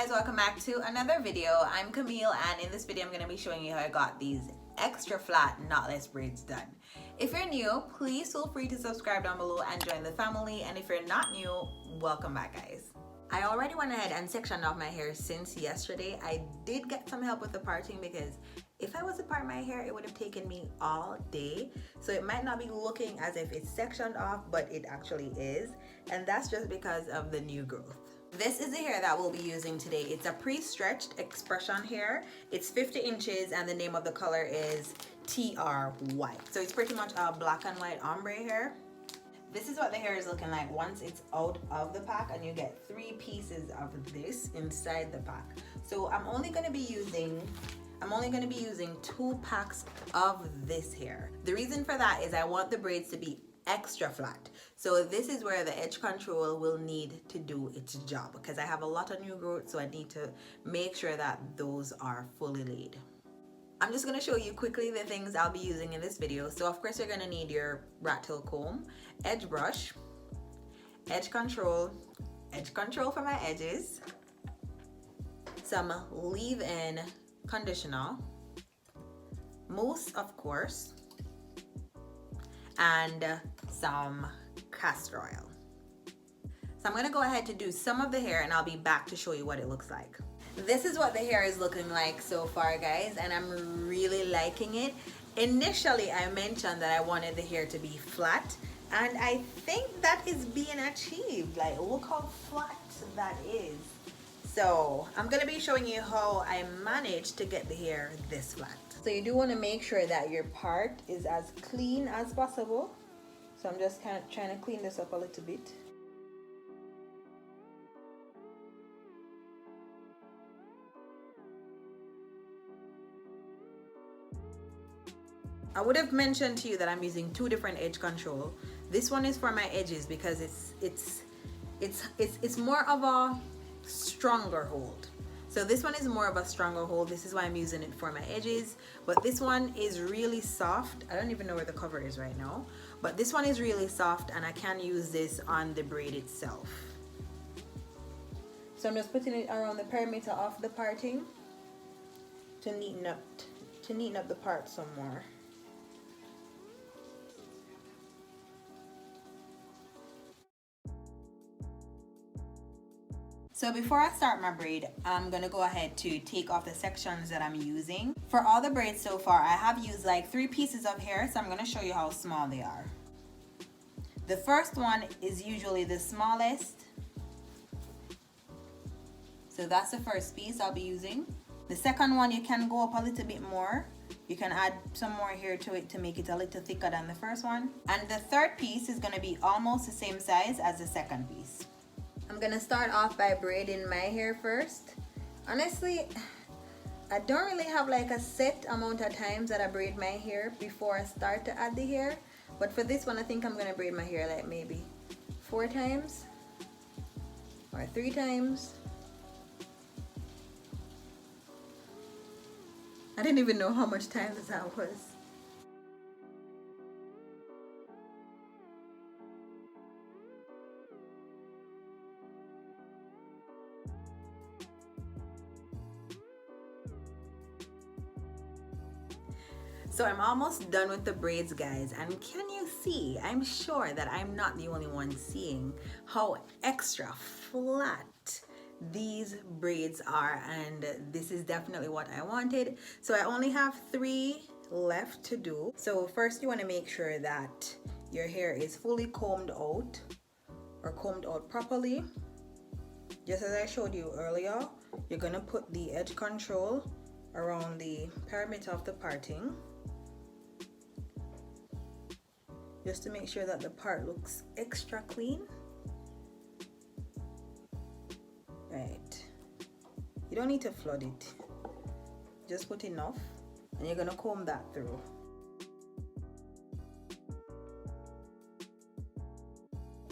guys, welcome back to another video. I'm Camille, and in this video I'm going to be showing you how I got these extra flat knotless braids done. If you're new, please feel free to subscribe down below and join the family, and if you're not new, welcome back guys. I already went ahead and sectioned off my hair since yesterday. I did get some help with the parting because if I was to part my hair, it would have taken me all day. So it might not be looking as if it's sectioned off, but it actually is. And that's just because of the new growth. This is the hair that we'll be using today. It's a pre-stretched expression hair. It's 50 inches and the name of the color is TR White. So it's pretty much a black and white ombre hair. This is what the hair is looking like once it's out of the pack, and you get 3 pieces of this inside the pack. So I'm only going to be using 2 packs of this hair. The reason for that is I want the braids to be extra flat. So this is where the edge control will need to do its job because I have a lot of new growth, so I need to make sure that those are fully laid. I'm just going to show you quickly the things I'll be using in this video. So of course you're going to need your rat tail comb, edge brush, edge control for my edges, some leave-in conditioner, mousse of course, and some castor oil. So I'm going to go ahead to do some of the hair and I'll be back to show you what it looks like. This is what the hair is looking like so far guys, and I'm really liking it. Initially I mentioned that I wanted the hair to be flat, and I think that is being achieved. Like, look how flat that is. So I'm going to be showing you how I managed to get the hair this flat. So you do want to make sure that your part is as clean as possible. So I'm just kind of trying to clean this up a little bit. I would have mentioned to you that I'm using 2 different edge control. This one is for my edges because it's more of a stronger hold. So this one is more of a stronger hold. This is why I'm using it for my edges. But this one is really soft. I don't even know where the cover is right now. But this one is really soft and I can use this on the braid itself. So I'm just putting it around the perimeter of the parting to neaten up the part some more. So before I start my braid, I'm gonna go ahead to take off the sections that I'm using. For all the braids so far, I have used like 3 pieces of hair, so I'm gonna show you how small they are. The first one is usually the smallest. So that's the first piece I'll be using. The second one, you can go up a little bit more. You can add some more hair to it to make it a little thicker than the first one. And the third piece is gonna be almost the same size as the second piece. I'm gonna start off by braiding my hair first. Honestly, I don't really have like a set amount of times that I braid my hair before I start to add the hair. But for this one, I think I'm gonna braid my hair like maybe 4 times or 3 times. I didn't even know how much times that was. So I'm almost done with the braids guys, and can you see, I'm sure that I'm not the only one seeing how extra flat these braids are, and this is definitely what I wanted. So I only have 3 left to do. So first you want to make sure that your hair is fully combed out or combed out properly. Just as I showed you earlier, you're going to put the edge control around the perimeter of the parting, just to make sure that the part looks extra clean. Right. You don't need to flood it. Just put enough, and you're gonna comb that through.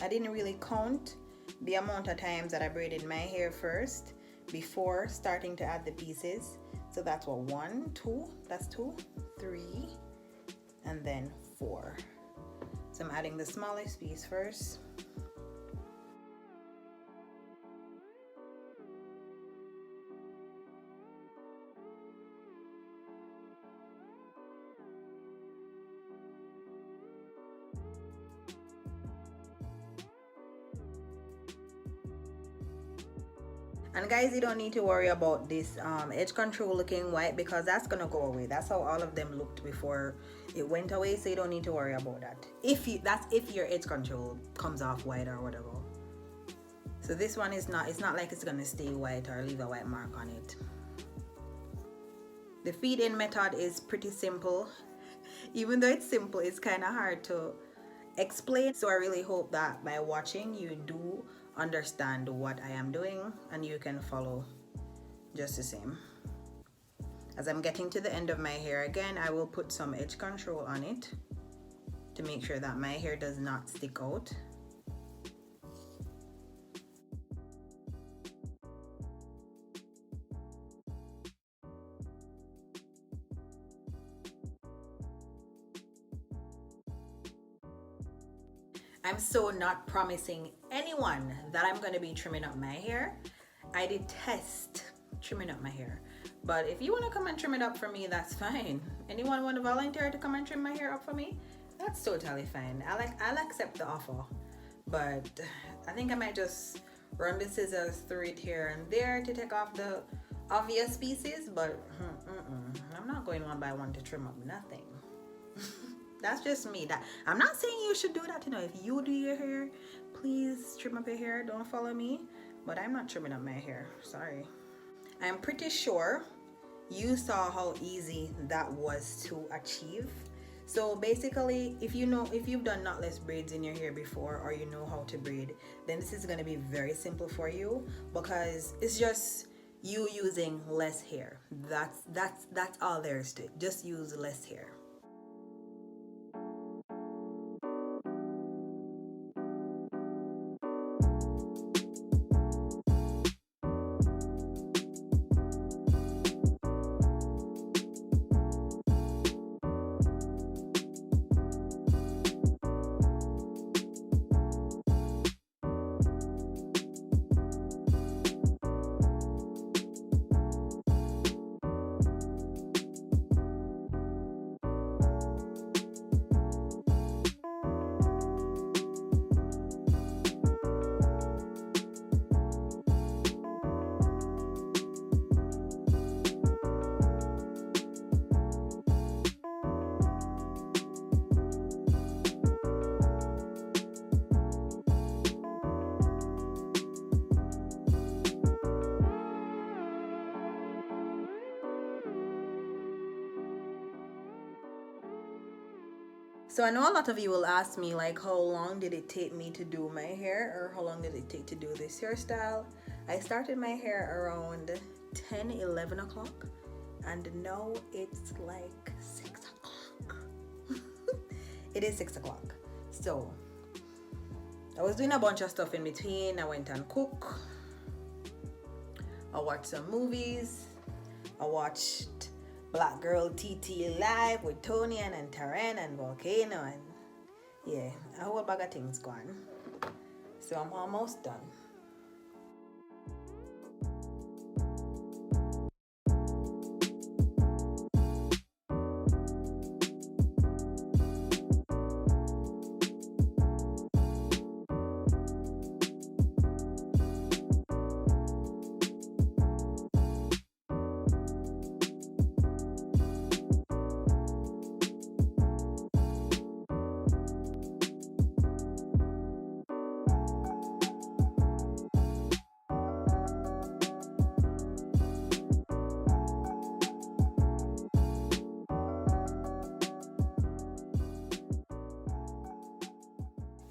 I didn't really count the amount of times that I braided my hair first before starting to add the pieces. So that's what, 1, 2, that's 2, 3, and then 4. So I'm adding the smallest piece first. And guys, you don't need to worry about this edge control looking white, because that's gonna go away. That's how all of them looked before it went away, so you don't need to worry about that. If your edge control comes off white or whatever. So this one is not, it's not like it's gonna stay white or leave a white mark on it. The feed-in method is pretty simple. Even though it's simple, it's kind of hard to explain. So I really hope that by watching you do understand what I am doing and you can follow just the same. As I'm getting to the end of my hair again, I will put some edge control on it to make sure that my hair does not stick out. I'm so not promising anyone that I'm going to be trimming up my hair. I detest trimming up my hair. But if you want to come and trim it up for me, that's fine. Anyone want to volunteer to come and trim my hair up for me? That's totally fine. I'll accept the offer. But I think I might just run the scissors through it here and there to take off the obvious pieces. But I'm not going one by one to trim up nothing. That's just me. That I'm not saying you should do that, you know. If you do your hair, please trim up your hair. Don't follow me. But I'm not trimming up my hair. Sorry. I'm pretty sure you saw how easy that was to achieve. So basically, if you've done knotless braids in your hair before, or you know how to braid, then this is going to be very simple for you, because it's just you using less hair. That's all there is to it. Just use less hair. So I know a lot of you will ask me, like, how long did it take me to do my hair, or how long did it take to do this hairstyle? I started my hair around 10-11 o'clock, and now it's like 6 o'clock. It is 6 o'clock. So I was doing a bunch of stuff in between. I went and cook. I watched some movies. I watched Black Girl TT Live with Tony and Taryn and Volcano, and yeah, a whole bag of things going. So I'm almost done.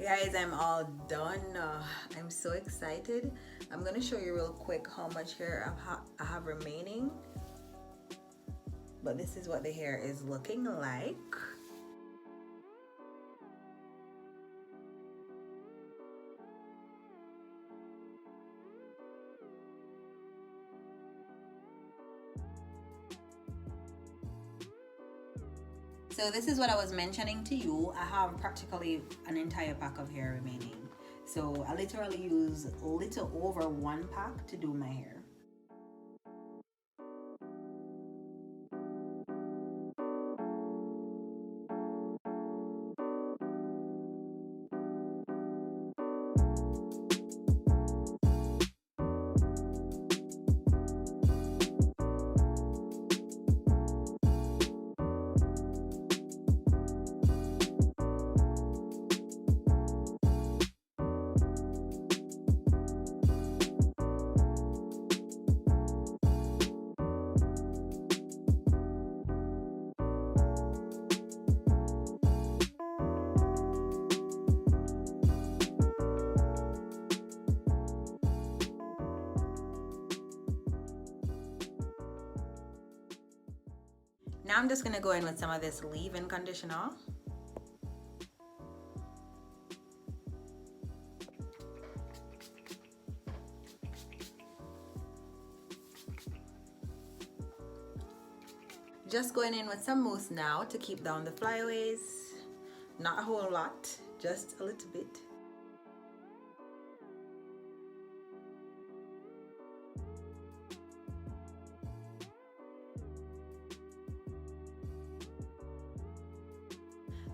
Guys, I'm all done. I'm so excited. I'm gonna show you real quick how much hair I have remaining, but this is what the hair is looking like. So this is what I was mentioning to you. I have practically an entire pack of hair remaining. So I literally use a little over 1 pack to do my hair. Now I'm just gonna go in with some of this leave-in conditioner. Just going in with some mousse now to keep down the flyaways. Not a whole lot, just a little bit.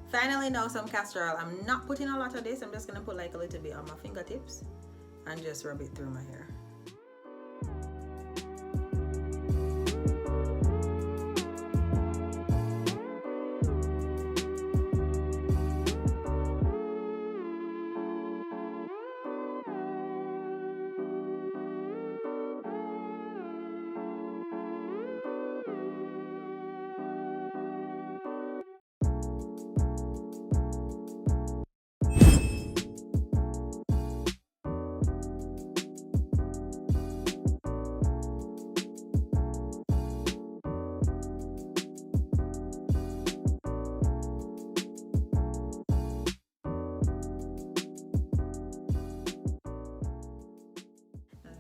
Finally, now some castor oil. I'm not putting a lot of this. I'm just gonna put like a little bit on my fingertips and just rub it through my hair.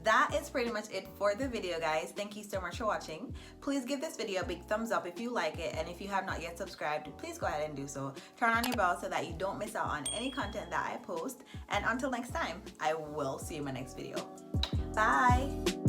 That is pretty much it for the video, guys. Thank you so much for watching. Please give this video a big thumbs up if you like it, and if you have not yet subscribed, please go ahead and do so. Turn on your bell so that you don't miss out on any content that I post, and until next time, I will see you in my next video. Bye.